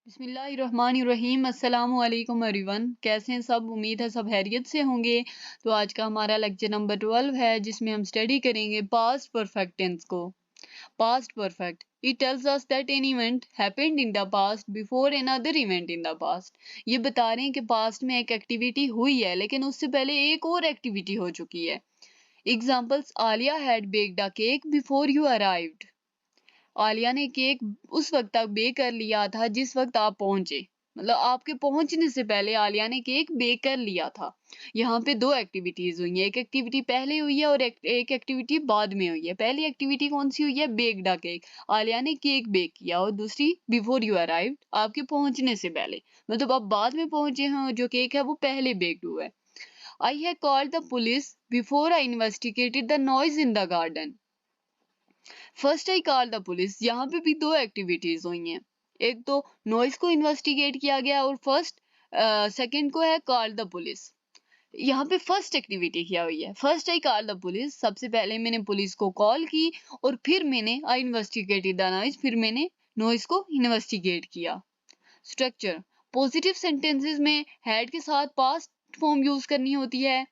बिस्मिल्लाहिर्रहमानिर्रहीम। अस्सलाम वालेकुम एवरीवन। कैसे हैं सब? उम्मीद है सब खैरियत से होंगे। तो आज का हमारा लेक्चर नंबर 12 है, जिसमें हम स्टडी करेंगे पास्ट परफेक्ट टेंस को। Past perfect, it tells us that an event happened in the past before another event in the past. ये बता रहे हैं कि पास्ट में एक एक्टिविटी हुई है, लेकिन उससे पहले एक और एक्टिविटी हो चुकी है। Examples: Alia had baked a cake before you arrived. Alia ने केक उस वक्त तक बेक कर लिया था जिस वक्त आप पहुंचे। मतलब आपके पहुंचने से पहले आलिया ने केक बेक कर लिया था। यहाँ पे दो एक्टिविटीज हुई है, एक एक्टिविटी पहले हुई है और एक एक्टिविटी बाद में हुई है। पहली एक्टिविटी कौन सी हुई है? बेक्ड अ केक, आलिया ने केक बेक किया। और दूसरी बिफोर यू अराइव्ड, आपके पहुंचने से पहले, मतलब आप बाद में पहुंचे हैं, जो केक है वो पहले बेक्ड हुआ है। I have called the police before I investigated the noise in the garden. First I call the police, यहाँ पे भी दो एक्टिविटीज हुई हैं। एक तो नॉइस को इन्वेस्टिगेट किया गया और सेकंड को है कॉल द पुलिस। यहाँ पे फर्स्ट एक्टिविटी किया हुई है, first I call the police. सबसे पहले मैंने पुलिस को कॉल की और फिर मैंने आई इन्वेस्टिगेटेड द नॉइस, फिर मैंने नॉइस को इन्वेस्टिगेट किया। स्ट्रक्चर: पॉजिटिव सेंटेंसेस में हैड के साथ पास्ट फॉर्म यूज करनी होती है।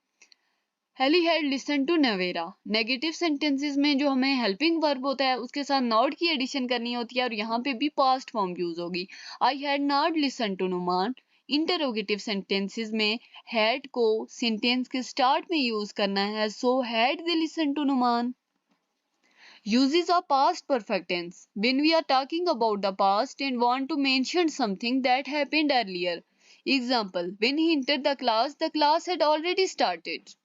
Haley had listen to Navera. Negative sentences में जो हमें हेल्पिंग वर्ब होता है उसके साथ नॉट की एडिशन करनी होती है और यहाँ पे भी पास्ट फॉर्म यूज होगी। I had not listen to Numan. Interrogative sentences में हैड को सेंटेंस के स्टार्ट में यूज करना है, so had they listen to Numan. Uses of past perfect tense when we are talking about the past and want to mention something that happened earlier. Example: when he entered the class had already started.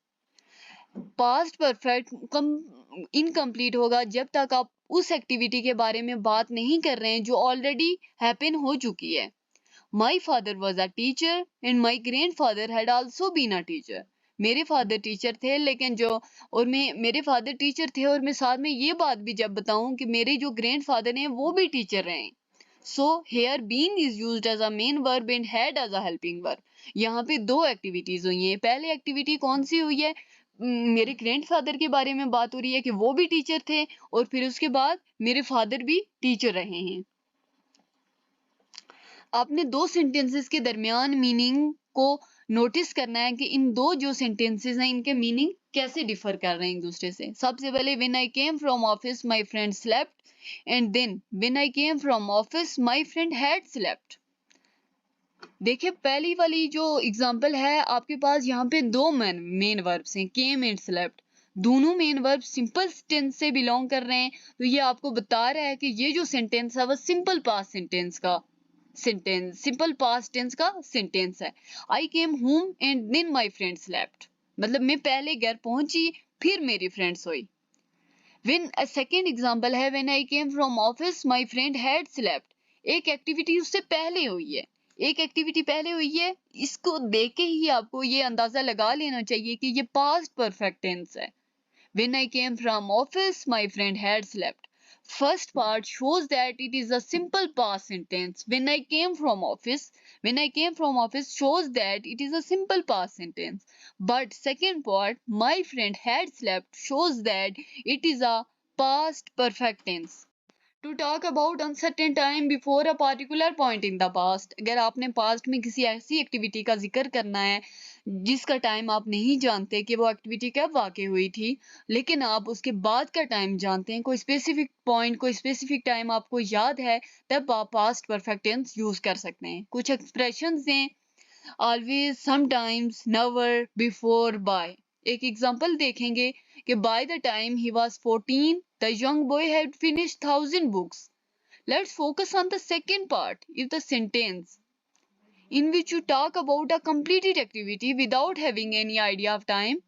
Past perfect incomplete होगा जब तक आप उस activity के बारे में बात नहीं कर रहे हैं जो ऑलरेडी हैपन हो चुकी है। My father was a teacher and my grandfather had also been a teacher. मेरे फादर टीचर थे, लेकिन जो और मैं मेरे फादर टीचर थे और मैं साथ में ये बात भी जब बताऊं कि मेरे जो ग्रैंड फादर हैं वो भी टीचर रहे। So here been is used as a main verb and had as a helping verb. यहाँ पे दो एक्टिविटीज हुई हैं। पहली एक्टिविटी कौन सी हुई है? मेरे ग्रैंडफादर के बारे में बात हो रही है कि वो भी टीचर थे, और फिर उसके बाद मेरे फादर भी टीचर रहे हैं। आपने दो सेंटेंसेस के दरमियान मीनिंग को नोटिस करना है कि इन दो जो सेंटेंसेस हैं इनके मीनिंग कैसे डिफर कर रहे हैं एक दूसरे से। सबसे पहले, when I came from office my friend slept, and then when I came from office my friend had slept. देखिए, पहली वाली जो एग्जांपल है आपके पास, यहाँ पे दो मेन वर्ब्स हैं, केम एंड स्लेप्ट। दोनों मेन वर्ब सिंपल टेंस से बिलोंग कर रहे हैं, तो ये आपको बता रहा है कि ये जो सेंटेंस है वो सिंपल पास्ट टेंस का सेंटेंस है। I came home and then my friend slept, मतलब मैं पहले घर पहुंची फिर मेरी फ्रेंड सोई। व्हेन अ सेकंड एग्जांपल है, when I came from office my friend had slept. एक एक्टिविटी उससे पहले हुई है, इसको देख के ही आपको ये अंदाजा लगा लेना चाहिए कि ये पास्ट परफेक्ट टेंस है। When I came from office, my friend had slept. First part shows that it is a simple past sentence. When I came from office shows that it is a simple past sentence. But second part, my friend had slept, shows that it is a past perfect tense. To talk about uncertain time before a particular point in the past. अगर आपने past में किसी ऐसी activity का जिक्र करना है जिसका टाइम आप नहीं जानते कि वो एक्टिविटी कब वाकई हुई थी, लेकिन आप उसके बाद का टाइम जानते हैं, कोई स्पेसिफिक पॉइंट, कोई स्पेसिफिक टाइम आपको याद है, तब आप पास्ट परफेक्ट टेंस यूज कर सकते हैं। कुछ एक्सप्रेशंस हैं: always, sometimes, never, before, by. एक एग्जांपल देखेंगे कि by the time he was 14 the young boy had finished 1000 books. Let's focus on the second part. If the sentence in which you talk about a completed activity without having any idea of time,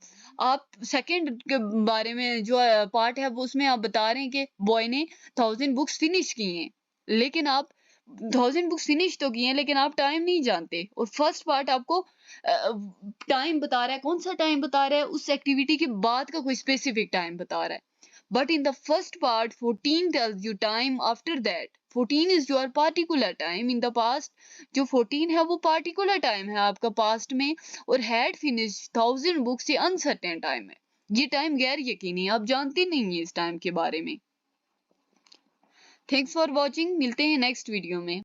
आप second के बारे में जो part है वो उसमें आप बता रहे हैं कि बॉय ने 1000 बुक्स फिनिश की हैं, लेकिन आप 1000 बुक्स फिनिश तो किए हैं लेकिन आप टाइम नहीं जानते। और फर्स्ट पार्ट आपको टाइम बता रहा है, कौन सा टाइम बता रहा है? उस एक्टिविटी के बाद का कोई स्पेसिफिक टाइम बता रहा है। But in the first part, 14 tells you time after that. 14 is your particular time in the past. जो 14 है वो particular time है आपका past में, और had finished 1000 books ये uncertain time है। ये टाइम गैर यकीनी है, आप जानते नहीं है इस टाइम के बारे में। Thanks for watching, मिलते हैं नेक्स्ट वीडियो में।